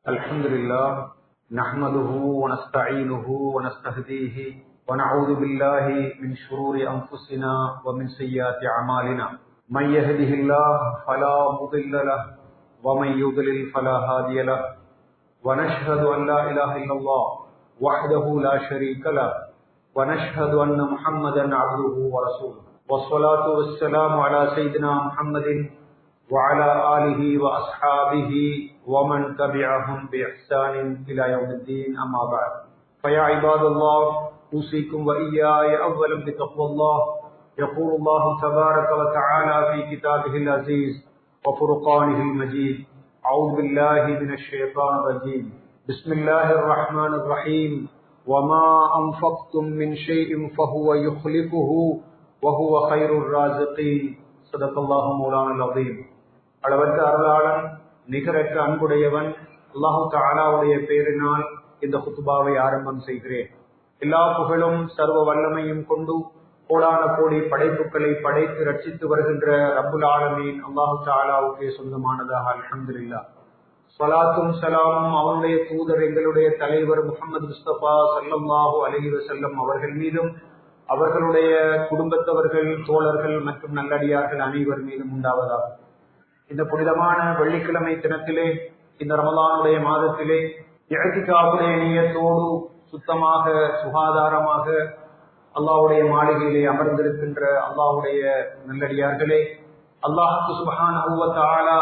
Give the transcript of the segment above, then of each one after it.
الحمد لله نحمده ونستعينه ونستهديه ونعوذ بالله من شرور أنفسنا ومن سيئات أعمالنا من يهده الله فلا مضل له ومن يضلل فلا هادي له ونشهد أن لا إله إلا الله وحده لا شريك له ونشهد أن محمدا عبده ورسوله والصلاة والسلام على سيدنا محمد وعلى آله وأصحابه ومن تبعهم بإحسان إلى يوم الدين أما بعد فيا عباد الله أوصيكم وإياي أولا بتقوى الله يقول الله تبارك وتعالى في كتابه العزيز وفرقانه المجيد أعوذ بالله من الشيطان الرجيم بسم الله الرحمن الرحيم وما أنفقتم من شيء فهو يخلفه وهو خير الرازقين صدق الله مولانا العظيم அளவற்ற அருளாளன் நிகரற்ற அன்புடையவன் அல்லாஹு தஆலாவுடைய பெயரினால் இந்த குத்துபாவை ஆரம்பம் செய்கிறேன். எல்லா புகழும் சர்வ வல்லமையும் கொண்டு கோடான கோடி படைப்புகளை படைத்து ரட்சித்து வருகின்ற ரப்புல் ஆலமீன் அல்லாஹு தஆலாவுக்கே சொந்தமானதாக அல்ஹம்துலில்லாஹ். ஸலாத்தும் ஸலாமும் அவனுடைய தூதர் எங்களுடைய தலைவர் முஹம்மது முஸ்தபா ஸல்லல்லாஹு அலைஹி வஸல்லம் அவர்கள் மீதும் அவர்களுடைய குடும்பத்தவர்கள் தோழர்கள் மற்றும் நல்லடியார்கள் அனைவர் மீதும் உண்டாவதாக. இந்த புனிதமான வெள்ளிக்கிழமை தினத்திலே இந்த ரமலானுடைய மாதத்திலே இஅ்திகாஃபுடைய நியத்தோடு சுத்தமாக சுகாதாரமாக அல்லாஹ்வுடைய மாளிகையிலே அமர்ந்திருக்கின்ற அல்லாஹ்வுடைய நல்லடியார்களே, அல்லாஹ் சுப்ஹானஹு வ தஆலா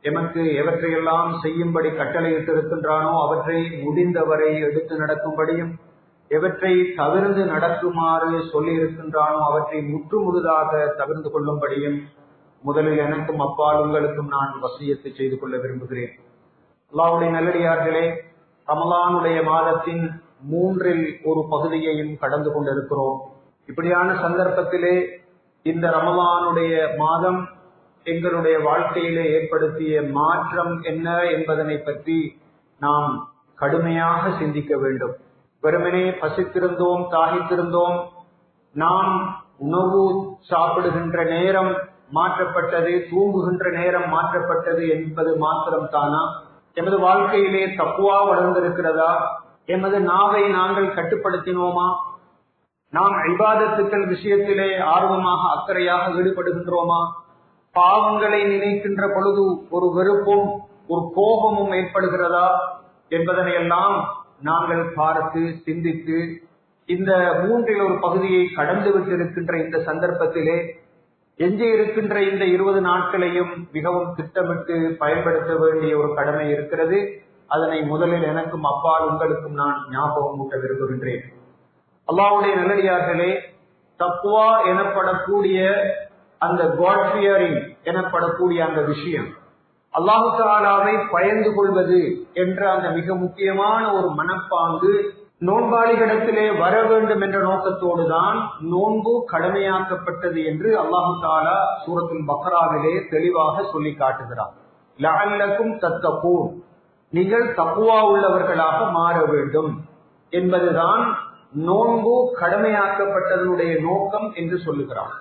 எமக்கு எவற்றையெல்லாம் செய்யும்படி கட்டளையிட்டிருக்கின்றானோ அவற்றை முடிந்தவரை எடுத்து நடக்கும்படியும் எவற்றை தவிர்த்து நடக்குமாறு சொல்லி இருக்கின்றானோ அவற்றை முற்றுமுழுதாக தவிர்த்து கொள்ளும்படியும் முதலில் எனக்கும் அப்பால் உங்களுக்கும் நான் வசியத்தை செய்து கொள்ள விரும்புகிறேன். அல்லாஹ்வுடைய நல்லடியார்களே, ரமலானுடைய மாதத்தின் 3இல் ஒரு பகுதியையும் கடந்து கொண்டிருக்கிறோம். இப்படியான சந்தர்ப்பத்திலே இந்த ரமலானுடைய மாதம் எங்களுடைய வாழ்க்கையிலே ஏற்படுத்திய மாற்றம் என்ன என்பதனை பற்றி நாம் கடுமையாக சிந்திக்க வேண்டும். வெறுமனே பசித்திருந்தோம், தாகித்திருந்தோம், நாம் உணவு சாப்பிடுகின்ற நேரம் மாற்றப்பட்டது, தூங்குகின்ற நேரம் மாற்றப்பட்டது என்பது மாத்திரம் தானா? எமது வாழ்க்கையிலே தக்வா வளர்ந்திருக்கிறதா? எமது நாவை நாங்கள் கட்டுப்படுத்தினோமா? நாம் இபாதத்துக்கள் விஷயத்திலே ஆர்வமாக அக்கறையாக ஈடுபடுகின்றோமா? பாவங்களை நினைக்கின்ற பொழுது ஒரு வெறுப்பும் ஒரு கோபமும் ஏற்படுகிறதா என்பதனை எல்லாம் நாங்கள் பார்த்து சிந்தித்து இந்த 3இல் ஒரு பகுதியை கடந்து விட்டிருக்கின்ற இந்த சந்தர்ப்பத்திலே எஞ்சி இருக்கின்ற இந்த 20 நாட்களையும் மிகவும் திட்டமிட்டு பயன்படுத்த வேண்டிய ஒரு கடமை இருக்கிறது. அதனை முதலில் எனக்கும் அப்பால் உங்களுக்கும் நான் ஞாபகம் ஊட்ட விரும்புகின்றேன். அல்லாஹ்வுடைய நல்லடியார்களே, தக்வா எனப்படக்கூடிய அந்த காட் ஃபியரிங் எனப்படக்கூடிய அந்த விஷயம், அல்லாஹு தஆலாவை பயந்து கொள்வது என்ற அந்த மிக முக்கியமான ஒரு மனப்பாங்கு நோன்பாளிகளிடத்திலே வர வேண்டும் என்ற நோக்கத்தோடு தான் நோன்பு கடமையாக்கப்பட்டது என்று அல்லாஹு தஆலா சூரத்துல் பக்ராவிலே தெளிவாக சொல்லி காட்டுகிறார். லஅல்லக்கும் தத்தகூன், நீங்கள் தக்வா உள்ளவர்களாக மாற வேண்டும் என்பதுதான் நோன்பு கடமையாக்கப்பட்டதனுடைய நோக்கம் என்று சொல்லுகிறார்.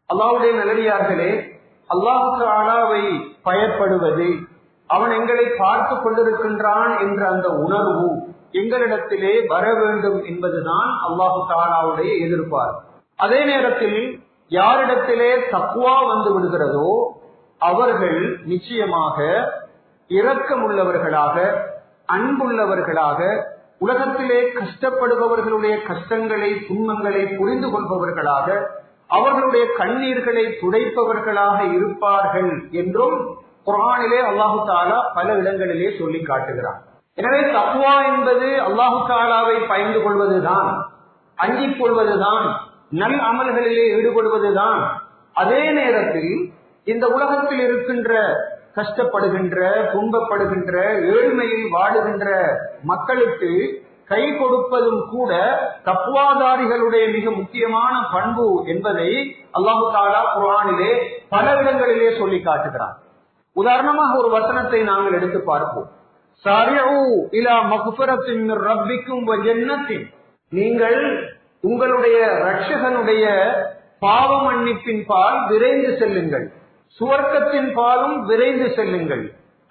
அல்லாஹ்வுடைய நல்லடியார்களே, அல்லாஹு தஆலாவை பயப்படுவது, அவன் எங்களை பார்த்து கொண்டிருக்கின்றான் என்ற அந்த உணர்வு எங்களிடத்திலே வர வேண்டும் என்பதுதான் அல்லாஹு தஆலாவுடைய எதிர்பார்ப்பு. அதே நேரத்தில் யாரிடத்திலே தக்வா வந்து விடுகிறதோ அவர்கள் நிச்சயமாக இரக்கமுள்ளவர்களாக, அன்புள்ளவர்களாக, உலகத்திலே கஷ்டப்படுபவர்களுடைய கஷ்டங்களை துன்பங்களை புரிந்து கொள்பவர்களாக, அவர்களுடைய கண்ணீர்களை துடைப்பவர்களாக இருப்பார்கள் என்றும் குர்ஆனிலே அல்லாஹு தஆலா பல இடங்களிலே சொல்லி காட்டுகிறார். எனவே தக்வா என்பது அல்லாஹு தஆலாவை பயந்து கொள்வதுதான், அஞ்சிக் கொள்வதுதான், நல் அமல்களிலே ஈடுபடுவதுதான். அதே நேரத்தில் இந்த உலகத்தில் இருக்கின்ற கஷ்டப்படுகின்ற, துன்பப்படுகின்ற, ஏழ்மையில் வாடுகின்ற மக்களுக்கு கை கொடுப்பதும் கூட தக்வாதாரிகளுடைய மிக முக்கியமான பண்பு என்பதை அல்லாஹு தஆலா குர்ஆனிலே பல இடங்களிலே சொல்லி காட்டுகிறார். உதாரணமாக ஒரு வசனத்தை நாங்கள் எடுத்து பார்ப்போம். சாரிஉ இலா மக்ஃபிரத்தின் மிர் ரப்பிக்கும் வ ஜன்னத்தின், நீங்கள் உங்களுடைய இரட்சகனுடைய பாவ மன்னிப்பின் பால் விரைந்து செல்லுங்கள், சுவர்க்கத்தின் பாலும் விரைந்து செல்லுங்கள்.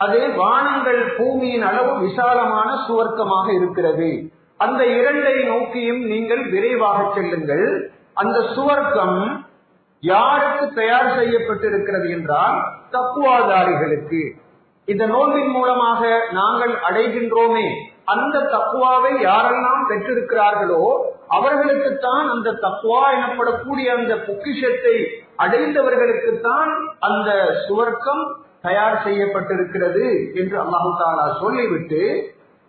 அது வானங்கள் பூமியின் அளவு விசாலமான சுவர்க்கமாக இருக்கிறது. அந்த இரண்டை நோக்கியும் நீங்கள் விரைவாக செல்லுங்கள். அந்த சுவர்க்கம் யாருக்கு தயார் செய்யப்பட்டிருக்கிறது என்றால் தக்வாதாரிகளுக்கு. இந்த நோன்பின் மூலமாக நாங்கள் அடைகின்றோமே அந்த தக்வாவை யாரெல்லாம் பெற்றிருக்கிறார்களோ அவர்களுக்குத்தான் அந்த தக்வா எனப்படக்கூடிய அந்த பொக்கிஷத்தை அடைந்தவர்களுக்குத்தான் அந்த சுவர்க்கம் தயார் செய்யப்பட்டிருக்கிறது என்று அல்லாஹ் தஆலா சொல்லிவிட்டு,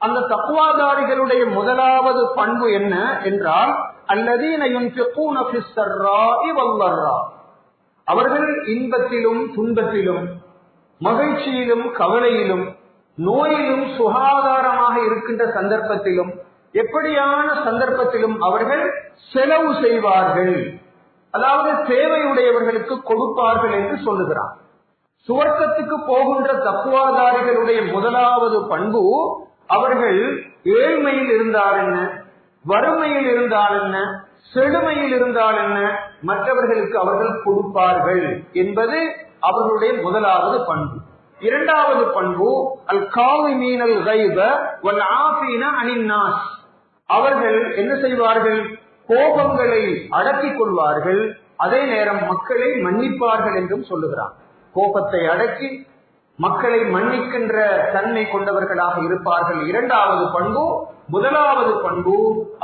அந்த தக்வாதாரிகளுடைய முதலாவது பண்பு என்ன என்றால் அல்லதீன யுன்ஃபிகூன ஃபிஸ் ஸர்ராஇ வல் ضرா, அவர்கள் இன்பத்திலும் துன்பத்திலும் மகிழ்ச்சியிலும் கவலையிலும் நோயிலும் சுகாதாரமாக இருக்கின்ற சந்தர்ப்பத்திலும் எப்படியான சந்தர்ப்பத்திலும் அவர்கள் செலவு செய்வார்கள், அதாவது தேவையுடையவர்களுக்கு கொடுப்பார்கள் என்று சொல்லுகிறார். சுவர்க்கத்துக்கு போகின்ற தக்வாதாரிகளுடைய முதலாவது பண்பு, அவர்கள் ஏழ்மையில் இருந்தால் என்ன, வறுமையில் இருந்தால் என்ன, செழுமையில் இருந்தால் என்ன, மற்றவர்களுக்கு அவர்கள் கொடுப்பார்கள் என்பது அவர்களுடைய முதலாவது பண்பு. இரண்டாவது பண்பு அல் காலிமீனல் கைப வல் ஆஃபீன அனின் நாஸ், அவர்கள் என்ன செய்வார்கள், கோபங்களை அடக்கிக் கொள்வார்கள், அதே நேரம் மக்களை மன்னிப்பார்கள் என்றும் சொல்லுகிறார். கோபத்தை அடக்கி மக்களை மன்னிக்கின்ற தன்மை கொண்டவர்களாக இருப்பார்கள் இரண்டாவது பண்பு. முதலாவது பண்பு,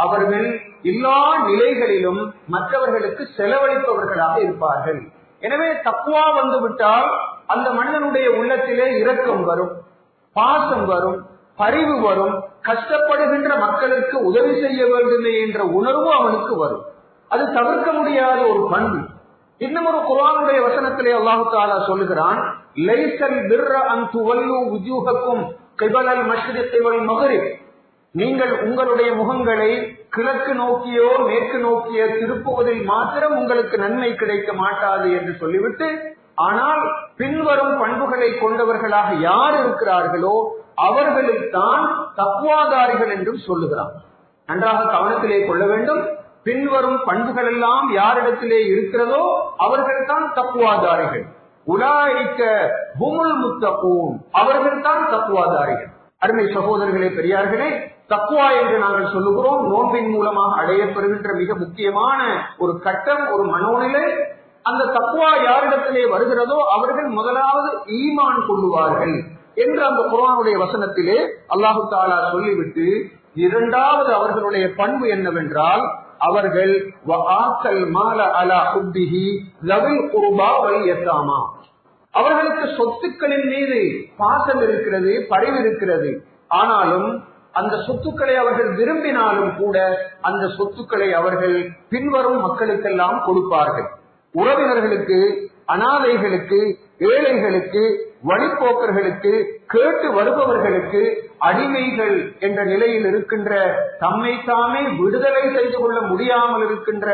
அவர்கள் எல்லா நிலைகளிலும் மற்றவர்களுக்கு செலவழிப்பவர்களாக இருப்பார்கள். எனவே தக்வா வந்துவிட்டால் அந்த மனிதனுடைய உள்ளத்திலே இரக்கம் வரும், பாசம் வரும், பரிவு வரும், கஷ்டப்படுகின்ற மக்களுக்கு உதவி செய்ய வேண்டுமே என்ற உணர்வு அவனுக்கு வரும். அது தவிர்க்க முடியாத ஒரு பண்பு. இன்னும் ஒரு குர்ஆனுடைய வசனத்திலே அல்லாஹ் தஆலா சொல்லுகிறான், லைஸல் பிர்ர அன் துவல்லு வுஜூஹக்கும் கிபலல் மஷ்ரிகி வல் மக்ரிப், நீங்கள் உங்களுடைய முகங்களை கிழக்கு நோக்கியோ மேற்கு நோக்கியோ திருப்புவதில் மாத்திரம் உங்களுக்கு நன்மை கிடைக்க மாட்டாது என்று சொல்லிவிட்டு, ஆனால் பின்வரும் பண்புகளை கொண்டவர்களாக யார் இருக்கிறார்களோ அவர்களுக்குத்தான் தக்வாதாரிகள் என்றும் சொல்லுகிறார். நன்றாக கவனத்திலே கொள்ள வேண்டும். பின்வரும் பண்புகள் எல்லாம் யாரிடத்திலே இருக்கிறதோ அவர்கள் தான் தக்வாதாரிகள். உலாயிக்க ஹுமுல் முத்தகூன், அவர்கள் தான் தக்வாதாரிகள். அருமை சகோதரர்களே, பெரியார்களே, தக்வா என்று நாங்கள் சொல்லுகிறோம். நோன்பின் மூலமாக அடையப்பெறுகின்ற மிக முக்கியமான ஒரு கட்டம், ஒரு மனோநிலை. அந்த தக்வா யாரிடத்திலே வருகிறதோ அவர்கள் முதலாவது ஈமான் கொள்ளுவார்கள் என்று அந்த குர்ஆனுடைய வசனத்திலே அல்லாஹ் தஆலா சொல்லிவிட்டு, இரண்டாவது அவர்களுடைய பண்பு என்னவென்றால் அவர்கள் வஆத்தல் மால அலா ஹுப்பிஹி லவில் குர்பா வல் யதாமா, அவர்களுக்கு சொத்துக்களின் மீது பாசம் இருக்கிறது, பரிவு இருக்கிறது. ஆனாலும் அந்த சொத்துக்களை அவர்கள் விரும்பினாலும் கூட அந்த சொத்துக்களை அவர்கள் பின்வரும் மக்களுக்கெல்லாம் கொடுப்பார்கள். உறவினர்களுக்கு, அனாதைகளுக்கு, ஏழைகளுக்கு, வழிபோக்கர்களுக்கு, கேட்டு வருபவர்களுக்கு, அடிமைகள் என்ற நிலையில் இருக்கின்ற, தம்மை தாமே விடுதலை செய்து கொள்ள முடியாமல் இருக்கின்ற,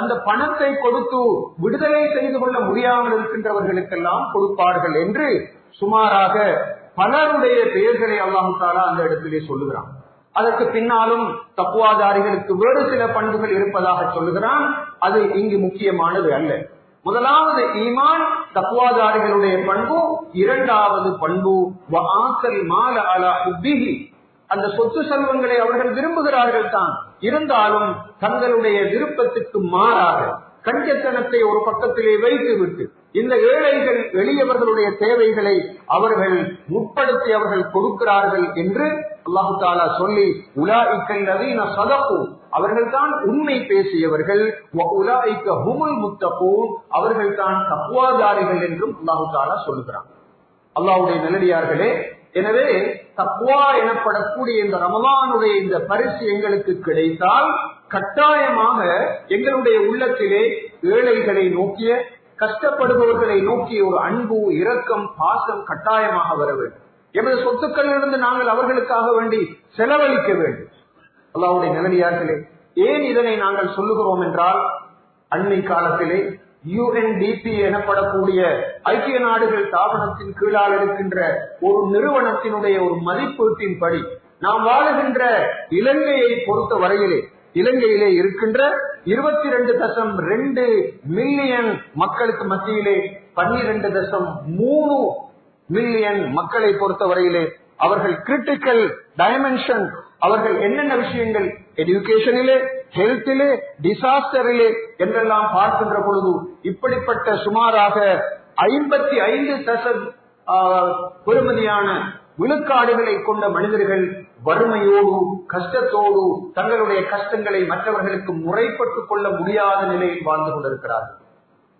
அந்த பணத்தை கொடுத்து விடுதலை செய்து கொள்ள முடியாமல் இருக்கின்றவர்களுக்கெல்லாம் கொடுப்பார்கள் என்று சுமாராக பலருடைய பெயர்களை அல்லாஹ் தஆலா அந்த இடத்திலே சொல்லுகிறான். அதற்கு பின்னாலும் தக்வாதாரிகளுக்கு வேறு சில பண்புகள் இருப்பதாக சொல்லுகிறான். அது இங்கு முக்கியமானது அல்ல. முதலாவது ஈமான், தக்வாதாரிகளுடைய பண்பு. இரண்டாவது பண்பு வஆத்தல் மால அலா ஹுப்பிஹி, அந்த சொத்து செல்வங்களை அவர்கள் விரும்புகிறார்கள் தான், இருந்தாலும் தங்களுடைய விருப்பத்துக்கு மாறாக கஞ்சத்தனத்தை ஒரு பக்கத்திலே வைத்துவிட்டு இந்த ஏழைகள் எளியவர்களுடைய தேவைகளை அவர்கள் முற்படுத்தி அவர்கள் கொடுக்கிறார்கள் என்று அல்லாஹ் தஆலா சொல்லி, உலாயிக்கல் லதீன ஸதகு, அவர்கள் தான் உண்மை பேசியவர்கள், வ உலாயிக்க ஹுமுல் முத்தகூன், அவர்கள் தான் தக்வாதாரிகள் என்றும் அல்லாஹ் தஆலா சொல்லுகிறார். அல்லாஹ்வுடைய நல்லடியார்களே, எனவே தக்வா எனப்படக்கூடிய இந்த ரமலானுடைய இந்த பரிசு எங்களுக்கு கிடைத்தால் கட்டாயமாக எங்களுடைய உள்ளத்திலே ஏழைகளை நோக்கிய, கஷ்டப்படுபவர்களை நோக்கிய ஒரு அன்பு, இரக்கம், பாசம் கட்டாயமாக வர வேண்டும். எமது சொத்துக்களிலிருந்து நாங்கள் அவர்களுக்காக வேண்டி செலவழிக்க வேண்டும். அல்லாஹ்வுடைய நல்லடியார்களே, ஏன் இதனை நாங்கள் சொல்லுகிறோம் என்றால், அண்மை காலத்திலே UNDP எனப்படக்கூடிய ஐக்கிய நாடுகள் தாபனத்தின் கீழால் இருக்கின்ற ஒரு நிறுவனத்தினுடைய ஒரு மதிப்பீட்டின்படி நாம் வாழுகின்ற இலங்கையை பொறுத்த வரையிலே, இலங்கையிலே இருக்கின்ற 22.2 மில்லியன் மக்களுக்கு மத்தியிலே 12.3 மில்லியன் மக்களை பொறுத்தவரையிலே அவர்கள் கிரிட்டிக்கல் டைமென்ஷன், அவர்கள் என்னென்ன விஷயங்கள் எஜுகேஷனிலே, ஹெல்த்திலே, டிசாஸ்டரிலே என்றெல்லாம் பார்க்கின்ற பொழுது இப்படிப்பட்ட சுமாராக 55% பெறுமதியான விழுக்காடுகளை கொண்ட மனிதர்கள் வறுமையோடு கஷ்டத்தோடு தங்களுடைய கஷ்டங்களை மற்றவர்களுக்கு முறைப்பட்டுக் கொள்ள முடியாத நிலையில் வாழ்ந்து கொண்டிருக்கிறார்கள்.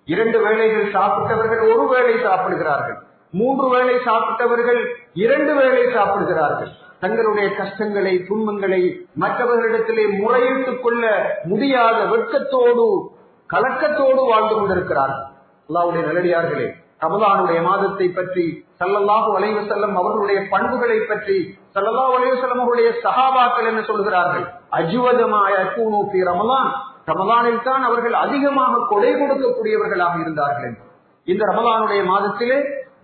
2 வேளைகள் சாப்பிட்டவர்கள் 1 வேளை சாப்பிடுகிறார்கள். 3 வேளை சாப்பிட்டவர்கள் 2 வேளை சாப்பிடுகிறார்கள். தங்களுடைய கஷ்டங்களை துன்பங்களை மற்றவர்களிடத்திலே முறையிட்டுக் கொள்ள முடியாத வெட்கத்தோடு கலக்கத்தோடு வாழ்ந்து கொண்டிருக்கிறார்கள். அல்லாஹ்வுடைய நல்லடியார்களே, ரமலானுடைய மாதத்தை பற்றி ஸல்லல்லாஹு அலைஹி வஸல்லம் அவர்களுடைய பண்புகளை பற்றி ஸல்லல்லாஹு அலைஹி வஸல்லம் அவர்களுடைய சஹாபாக்கள் என்ன சொல்கிறார்கள்? அஜ்வதமா யகூனு ஃபீ ரமலான், ரமலானில் தான் அவர்கள் அதிகமாக கொடை கொடுக்கக்கூடியவர்களாக இருந்தார்கள். இந்த ரமலானுடைய மாதத்திலே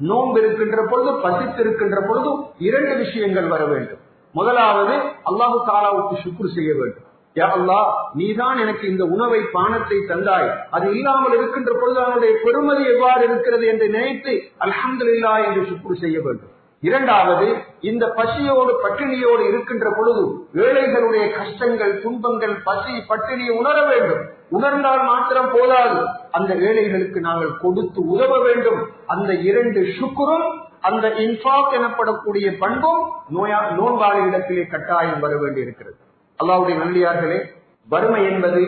நோன்பு இருக்கின்ற பொழுது, பசித்திருக்கின்ற பொழுது 2 விஷயங்கள் வர வேண்டும். முதலாவது, அல்லாஹு தஆலாவுக்கு ஷுக்ர் செய்ய வேண்டும். யா அல்லாஹ், நீதான் எனக்கு இந்த உணவை பானத்தை தந்தாய், அது இல்லாமல் இருக்கின்ற பொழுது அதனுடைய பெருமதி எவ்வாறு இருக்கிறது என்று நினைத்து அல்ஹம்துலில்லாஹ் என்று ஷுக்ர் செய்ய வேண்டும். இரண்டாவது, இந்த பசியோடு பட்டினியோடு இருக்கின்ற பொழுது ஏழைகளுடைய கஷ்டங்கள் துன்பங்கள் பசி பட்டினியை உணர வேண்டும். உணர்ந்தால் மாத்திரம் போதாது, அந்த ஏழைகளுக்கு நாங்கள் கொடுத்து உதவ வேண்டும். அந்த 2 ஷுக்ரும் அந்த இன்ஃபாக் எனப்படக்கூடிய பண்பும் நோன்பாளிகளிடத்திலே கட்டாயம் வர வேண்டி இருக்கிறது. அல்லாஹ்வுடைய நல்லடியார்களே, வறுமை என்பது,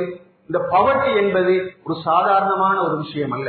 இந்த பவர்ட்டி என்பது ஒரு சாதாரணமான ஒரு விஷயம் அல்ல.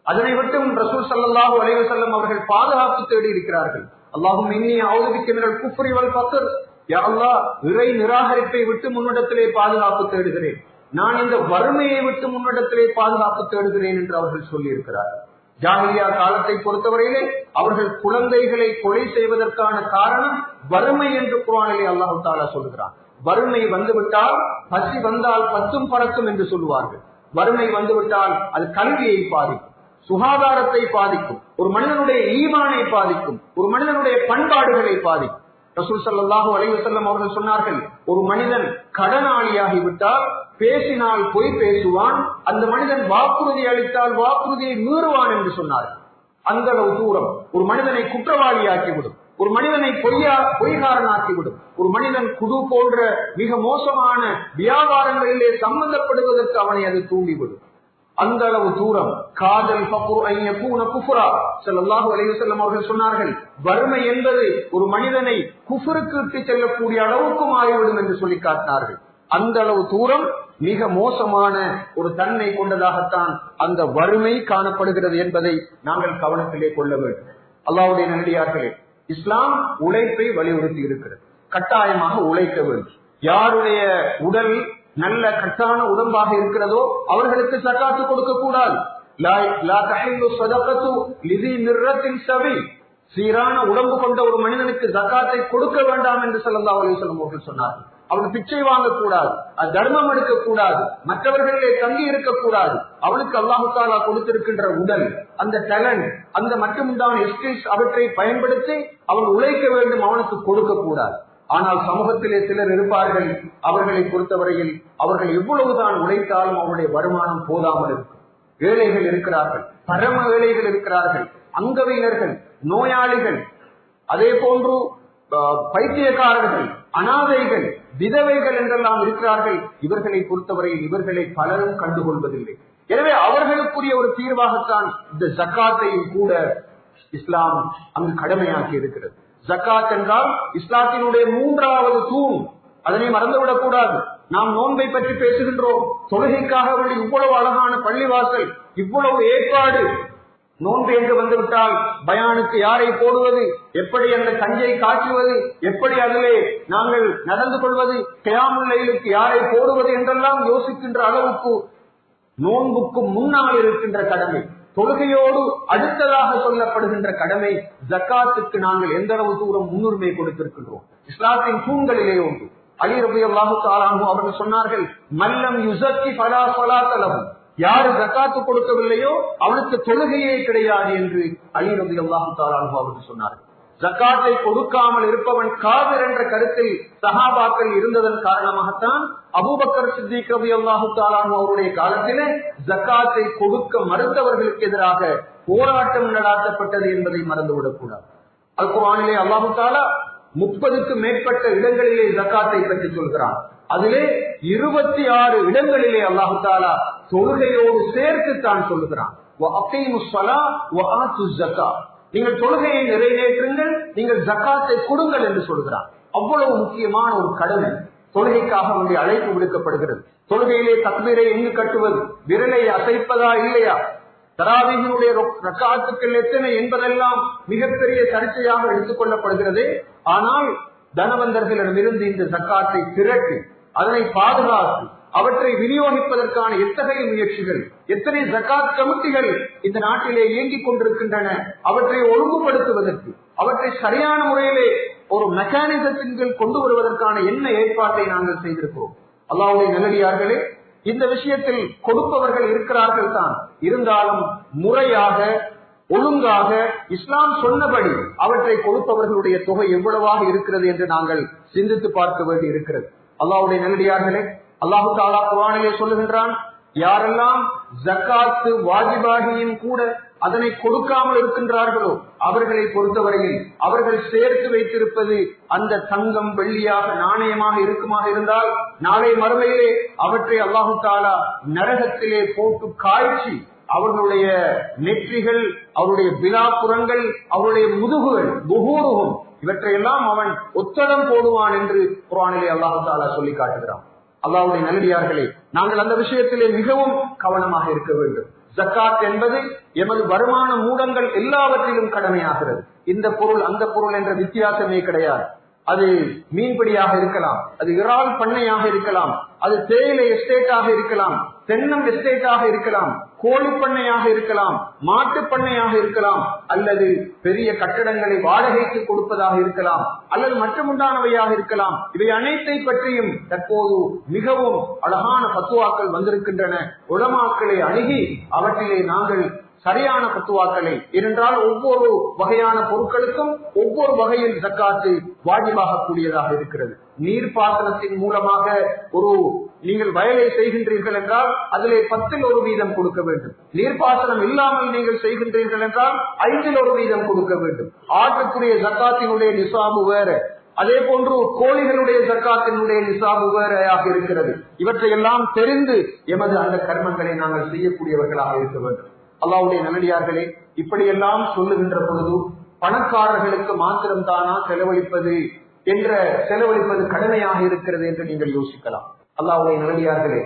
அதனை விட்டு ரசூல் ஸல்லல்லாஹு அலைஹி வஸல்லம் அவர்கள் பாதுகாப்பு தேடி இருக்கிறார்கள். அல்லாஹும்ம இன்னி அஊது பிக்க மினல் குஃப்ரி வல் ஃபக்ர், யா அல்லாஹ், இறை நிராகரிப்பை விட்டு முன்னிடத்திலே பாதுகாப்பு தேடுகிறேன், நான் இந்த வறுமையை விட்டு முன்னிடத்திலே பாதுகாப்பு தேடுகிறேன் என்று அவர்கள் சொல்லி இருக்கிறார்கள். ஜாஹிலியா காலத்தை பொறுத்தவரையிலே அவர்கள் குழந்தைகளை கொலை செய்வதற்கான காரணம் வறுமை என்று குர்ஆனிலே அல்லாஹ் தஆலா சொல்கிறான். வறுமை வந்துவிட்டால், பசி வந்தால் பத்தும் பறக்கும் என்று சொல்லுவார்கள். வறுமை வந்துவிட்டால் அது கல்வியை பாதிக்கும், சுகாதாரத்தை பாதிக்கும், ஒரு மனிதனுடைய ஈமானை பாதிக்கும், ஒரு மனிதனுடைய பண்பாடுகளை பாதிக்கும். ரசூல் ஸல்லல்லாஹு அலைஹி வஸல்லம் அவர்கள் சொன்னார்கள், ஒரு மனிதன் கடனாளியாகிவிட்டால் பேசினால் பொய் பேசுவான், அந்த மனிதன் வாக்குறுதி அளித்தால் வாக்குறுதியை மீறுவான் என்று சொன்னார்கள். அந்த அளவு தூரம் ஒரு மனிதனை குற்றவாளியாக்கிவிடும், ஒரு மனிதனை பொய்காரனாக்கிவிடும், ஒரு மனிதன் குடு போன்ற மிக மோசமான வியாபாரங்களிலே சம்பந்தப்படுவதற்கு அவனை அது தூண்டிவிடும். அந்த அளவு தூரம் காதல் ஸல்லல்லாஹு அலைஹி வஸல்லம் அவர்கள் சொன்னார்கள், வறுமை என்பது ஒரு மனிதனை குஃப்ருக்கு இட்டு செல்லக்கூடிய அளவுக்கு ஆகிவிடும் என்று சொல்லி காட்டினார்கள். அந்த அளவு தூரம் மிக மோசமான ஒரு தன்மை கொண்டதாகத்தான் அந்த வறுமை காணப்படுகிறது என்பதை நாங்கள் கவனத்திலே கொள்ள வேண்டும். அல்லாஹ்வுடைய நல்லடியார்களே, இஸ்லாம் உழைப்பை வலியுறுத்தி இருக்கிறது. கட்டாயமாக உழைக்க வேண்டும். யாருடைய உடல் நல்ல கட்டான உடம்பாக இருக்கிறதோ அவர்களுக்கு ஸகாத் கொடுக்க கூடாது. லா தஹில்லு ஸதகத்து லிதி மிர்ரத்தின் ஸவி, சீரான உடம்பு கொண்ட ஒரு மனிதனுக்கு ஸகாத்தை கொடுக்க வேண்டாம் என்று ஸல்லல்லாஹு அலைஹி வஸல்லம் அவர்கள் சொன்னார்கள். அவனுக்கு பிச்சை வாங்கக்கூடாது, தர்மம் எடுக்கக்கூடாது, மற்றவர்களிலே தங்கி இருக்கக்கூடாது. அவனுக்கு அல்லாஹ் தஆலா கொடுத்திருக்கின்ற உடல், அந்த டேலண்ட், அந்த மட்டும்தான் ஸ்கில்ஸ், அவற்றை பயன்படுத்தி அவன் உழைக்க வேண்டும், அவனுக்கு கொடுக்க கூடாது. ஆனால் சமூகத்திலே சிலர் இருப்பார்கள், அவர்களை பொறுத்தவரையில் அவர்கள் எவ்வளவுதான் உழைத்தாலும் அவருடைய வருமானம் போதாமல் இருக்கும். ஏழைகள் இருக்கிறார்கள், பரம ஏழைகள் இருக்கிறார்கள், அங்கவீனர்கள், நோயாளிகள், அதே போன்று பைத்தியக்காரர்கள், அனாதைகள், விதவைகள் என்றெல்லாம் இருக்கிறார்கள். இவர்களை பொறுத்தவரையில் இவர்களை பலரும் கண்டுகொள்வதில்லை. எனவே அவர்களுக்குரிய ஒரு தீர்வாகத்தான் இந்த ஜக்காத்தையும் கூட இஸ்லாம் அங்கு கடமையாக்கி இருக்கிறது. ஜக்காத் என்றால் இஸ்லாத்தினுடைய 3வது தூண், அதனை மறந்துவிடக் கூடாது. நாம் நோன்பை பற்றி பேசுகின்றோம், தொழுகைக்காக இவ்வளவு அழகான பள்ளிவாசல், இவ்வளவு ஏற்பாடு. நோன்பு என்று வந்துவிட்டால் பயானுக்கு யாரை போடுவது, எப்படி அந்த கஞ்சை காய்ச்சுவது, எப்படி அதிலே நாங்கள் நடந்து கொள்வது, கியாமுல் லைலுக்கு யாரை போடுவது என்றெல்லாம் யோசிக்கின்ற அளவுக்கு நோன்புக்கு முன்னால் இருக்கின்ற கடமை, தொழுகையோடு அடுத்ததாக சொல்லப்படுகின்ற கடமை ஜக்காத்துக்கு நாங்கள் எந்த அளவு தூரம் முன்னுரிமை கொடுத்திருக்கின்றோம். இஸ்லாத்தின் தூண்களிலே ஒன்று. அலி ரலியல்லாஹு தஆலா அன்ஹு அவர்கள் சொன்னார்கள், மல்லம் யுஸக்கி ஃபலா ஸலாத லஹு, யாரு ஜக்காத்து கொடுக்கவில்லையோ அவனுக்கு தொழுகையே கிடையாது என்று அலி ரலியல்லாஹு தஆலா அன்ஹு அவர்கள் சொன்னார்கள். ஜக்காத்தை கொடுக்காமல் இருப்பவன் காபிர் என்ற கருத்தில் சஹாபாக்கள் இருந்ததன் காரணமாகத்தான் அபூபக்கர் சித்திக் ரலியல்லாஹு தஆலா அன்ஹு அவருடைய காலத்திலே ஜக்காத்தை கொடுக்க மறுத்தவர்களுக்கு எதிராக போராட்டம் நடாத்தப்பட்டது என்பதை மறந்துவிடக் கூடாது. அல் குர்ஆனிலே அல்லாஹ் தஆலா 30க்கு மேற்பட்ட இடங்களிலே ஜக்காத்தை பற்றி சொல்கிறான். அதிலே 26 இடங்களிலே அல்லாஹ் தஆலா தொழுகையோடு சேர்த்து தான் சொல்லுகிறான். நீங்கள் தொழுகையை நிறைவேற்றுங்கள், நீங்கள் ஜக்காத்தை கொடுங்கள் என்று சொல்கிறான். அவ்வளவு முக்கியமான ஒரு கடமை தொழுகைக்காக வேண்டிய அழைப்பு விடுக்கப்படுகிறது. தொழுகையிலே தக்பீரை எங்கு கட்டுவது, விரலை அசைப்பதா இல்லையா, தராவீஹினுடைய ரக்காத்துக்கள் எத்தனை என்பதெல்லாம் மிகப்பெரிய சர்ச்சையாக எடுத்துக் கொள்ளப்படுகிறது. ஆனால் தனவந்தர்களிடமிருந்து இந்த ஜக்காத்தை திரட்டி அதனை பாதுகாத்து அவற்றை விநியோகிப்பதற்கான எத்தகைய முயற்சிகள், எத்தனை ஜக்காத் கமிட்டிகள் இந்த நாட்டிலே இயங்கிக் கொண்டிருக்கின்றன. அவற்றை ஒழுங்குபடுத்துவதற்கு, அவற்றை சரியான முறையிலே ஒரு மெக்கானிசத்தின் கீழ் கொண்டு வருவதற்கான என்ன ஏற்பாட்டை நாங்கள் செய்திருக்கிறோம். அல்லாஹ்வுடைய நல்லடியார்களே, இந்த விஷயத்தில் கொடுப்பவர்கள் இருக்கிறார்கள் தான். இருந்தாலும் முறையாக, ஒழுங்காக, இஸ்லாம் சொன்னபடி அவற்றை கொடுப்பவர்களுடைய தொகை எவ்வளவாக இருக்கிறது என்று நாங்கள் சிந்தித்து பார்க்க வேண்டி இருக்கிறது. அல்லாஹ்வுடைய நல்லடியார்களே, அல்லாஹ் தஆலா குர்ஆனிலே சொல்லுகின்றான், யாரெல்லாம் ஜக்காத்து வாஜிபாகியும் கூட அதனை கொடுக்காமல் இருக்கின்றார்களோ அவர்களை பொறுத்தவரையில் அவர்கள் சேர்த்து வைத்திருப்பது அந்த தங்கம் வெள்ளியாக நாணயமாக இருக்குமாக இருந்தால் நாளை மறுமையிலே அவற்றை அல்லாஹ் தஆலா நரகத்திலே போட்டு காய்ச்சி அவர்களுடைய நெற்றிகள், அவருடைய விலாப்புறங்கள், அவருடைய முதுகுகள், புகூருகும் இவற்றையெல்லாம் அவன் ஒத்தடம் போடுவான் என்று குர்ஆனிலே அல்லாஹ் தஆலா சொல்லி காட்டுகிறான். அல்லாஹ்வுடைய நல்லடியார்களே, நாங்கள் அந்த விஷயத்திலே மிகவும் கவனமாக இருக்க வேண்டும். ஜக்காத் என்பது எமது வருமான மூலங்கள் எல்லாவற்றிலும் கடமையாகிறது. இந்த பொருள் அந்த பொருள் என்ற வித்தியாசமே கிடையாது. அது மீன்பிடியாக இருக்கலாம், அது இறால் பண்ணையாக இருக்கலாம், அது தேயிலை எஸ்டேட்டாக இருக்கலாம், தென்னம் எஸ்டேட்டாக இருக்கலாம், கோழி பண்ணையாக இருக்கலாம், மாட்டு பண்ணையாக இருக்கலாம், அல்லது பெரிய கட்டடங்களை வாடகைக்கு கொடுப்பதாக இருக்கலாம், அல்லது மற்றமுண்டானவையாக இருக்கலாம். இவை அனைத்தை பற்றியும் தற்போது மிகவும் அழகான பத்துவாக்கள் வந்திருக்கின்றன. உலமாக்களை அணுகி அவற்றிலே நாங்கள் சரியான பத்துவாக்களை, ஏனென்றால் ஒவ்வொரு வகையான பொருட்களுக்கும் ஒவ்வொரு வகையில் ஜக்காத்து வாஜிபாக கூடியதாக இருக்கிறது. நீர்ப்பாசனத்தின் மூலமாக நீங்கள் வயலை செய்கின்றீர்கள் என்றால் அதிலே 10% கொடுக்க வேண்டும். நீர்ப்பாசனம் இல்லாமல் நீங்கள் செய்கின்றீர்கள் என்றால் 5% கொடுக்க வேண்டும். ஆட்டுக்குரிய ஜக்காத்தினுடைய நிசாபு வேற, அதே போன்று கோழிகளுடைய ஜக்காத்தினுடைய நிசாபு வேறையாக இருக்கிறது. இவற்றையெல்லாம் தெரிந்து எமது அந்த கர்மங்களை நாங்கள் செய்யக்கூடியவர்களாக இருக்க வேண்டும். அல்லாஹ்வுடைய நல்லடியார்களே, இப்படியெல்லாம் சொல்லுகின்ற பொழுது பணக்காரர்களுக்கு மாத்திரம் தானா செலவழிப்பது கடமையாக இருக்கிறது என்று நீங்கள் யோசிக்கலாம். அல்லாஹ்வுடைய நல்லடியார்களே,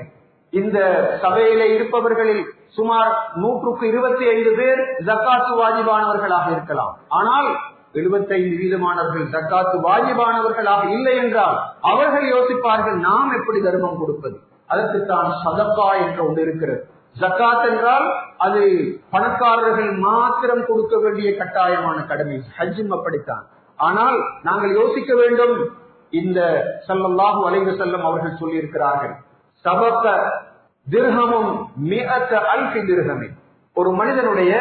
இந்த சபையிலே இருப்பவர்களில் சுமார் 125 பேர் ஜக்காத்து வாஜிபானவர்களாக இருக்கலாம். ஆனால் 75% ஜக்காத்து வாஜிபானவர்களாக இல்லை என்றால் அவர்கள் யோசிப்பார்கள், நாம் எப்படி தர்மம் கொடுப்பது? அதற்குத்தான் சதகா என்ற ஒன்று இருக்கிறது. ஜக்காத் என்றால் அது பணக்காரர்கள் மாத்திரம் கொடுக்க வேண்டிய கட்டாயமான கடமை. ஹஜ்ஜும் அப்படித்தான். ஆனால் நாங்கள் யோசிக்க வேண்டும், இந்த ஸல்லல்லாஹு அலைஹி வஸல்லம் அவர்கள் சொல்லி இருக்கிறார்கள், சபக திர்ஹமும் மிஅத அல்ஃபி திர்ஹமி, ஒரு மனிதனுடைய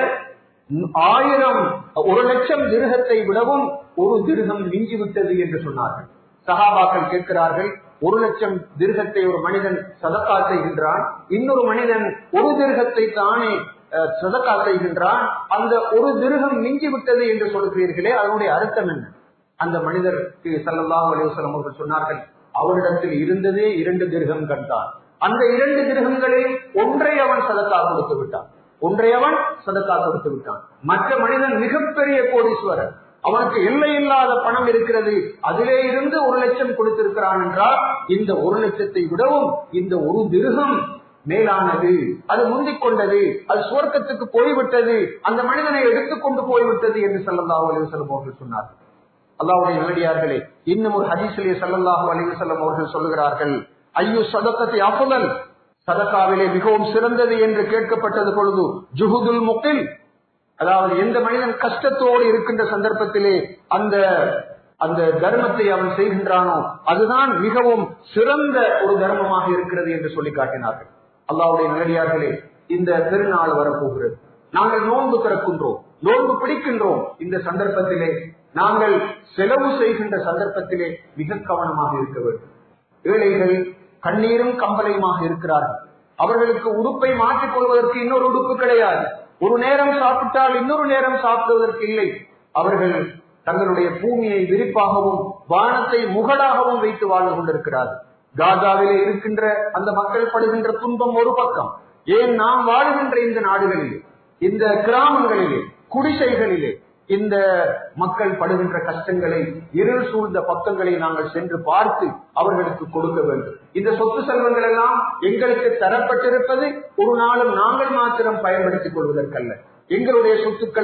1,00,000 திர்ஹத்தை விடவும் ஒரு திர்ஹம் மிஞ்சிவிட்டது என்று சொன்னார்கள். சஹாபாக்கள் கேட்கிறார்கள், 1,00,000 திர்ஹத்தை ஒரு மனிதன் சதகா செய்கின்றான், இன்னொரு மனிதன் 1 திர்ஹத்தை தானே சதகா செய்கின்றான், அந்த 1 திர்ஹம் மிஞ்சி விட்டது என்று சொல்கிறீர்களே, அதனுடைய அர்த்தம் என்ன? அந்த மனிதருக்கு ஸல்லல்லாஹு அலைஹி வஸல்லம் அவர்கள் சொன்னார்கள், அவரிடத்தில் இருந்ததே 2 திர்ஹம் கண்டான், அந்த 2 திர்ஹங்களில் ஒன்றை அவன் சதகா கொடுத்து விட்டான், மற்ற மனிதன் மிகப்பெரிய கோடீஸ்வரர், அவனுக்கு எல்லையில்லாத பணம் இருக்கிறது, அதிலே இருந்து 1,00,000 கொடுத்திருக்கிறான் என்றால் இந்த 1,00,000 விடவும் இந்த 1 திர்ஹம் மேலானது, அது முந்திக் கொண்டது, அது சுவர்க்கத்துக்கு போய்விட்டது, அந்த மனிதனை எடுத்துக்கொண்டு போய்விட்டது என்று ஸல்லல்லாஹு அலைஹி வஸல்லம் அவர்கள் சொன்னார்கள். அல்லாஹ்வுடைய நல்லடியார்களே, இன்னும் ஒரு ஹதீஸிலே ஸல்லல்லாஹு அலைஹி வஸல்லம் அவர்கள் சொல்லுகிறார்கள், ஐயு ஸதகத்தி அஃதல், சதகாவிலே மிகவும் சிறந்தது என்று கேட்கப்பட்டது பொழுது ஜுஹுதுல் முகில், அதாவது எந்த மனிதன் கஷ்டத்தோடு இருக்கின்ற சந்தர்ப்பத்திலே அந்த தர்மத்தை அவன் செய்கின்றானோ அதுதான் மிகவும் சிறந்த ஒரு தர்மமாக இருக்கிறது என்று சொல்லி காட்டினார்கள். அல்லாஹ்வுடைய நல்லடியார்களே, இந்த பெருநாள் வரப்போகிறது, நாங்கள் நோன்பு திறக்கின்றோம், நோன்பு பிடிக்கின்றோம். இந்த சந்தர்ப்பத்திலே நாங்கள் செலவு செய்கின்ற சந்தர்ப்பத்திலே மிக கவனமாக இருக்க வேண்டும். ஏழைகள் கண்ணீரும் கம்பளையுமாக இருக்கிறார்கள். அவர்களுக்கு உடுப்பை மாற்றிக் கொள்வதற்கு இன்னொரு உடுப்பு கிடையாது. ஒரு நேரம் சாப்பிட்டால் இன்னொரு நேரம் சாப்பிடுவதற்கு இல்லை. அவர்கள் தங்களுடைய பூமியை விரிப்பாகவும் வானத்தை முகடாகவும் வைத்து வாழ்ந்து கொண்டிருக்கிறார்கள். காசாவிலே இருக்கின்ற அந்த மக்கள் படுகின்ற துன்பம் ஒரு பக்கம், ஏன் நாம் வாழ்கின்ற இந்த நாடுகளிலே, இந்த கிராமங்களிலே, குடிசைகளிலே இந்த மக்கள் படுகின்ற கஷ்டங்களை, இருள் சூழ்ந்த பக்கங்களை நாங்கள் சென்று பார்த்து அவர்களுக்கு கொடுக்க வேண்டும். இந்த சொத்து செல்வங்கள் எல்லாம் எங்களுக்கு தரப்பட்டிருப்பது ஒரு நாளும் நாங்கள் மாத்திரம் பயன்படுத்திக் கொள்வதற்கல்ல. எங்களுடைய சொத்துக்கள்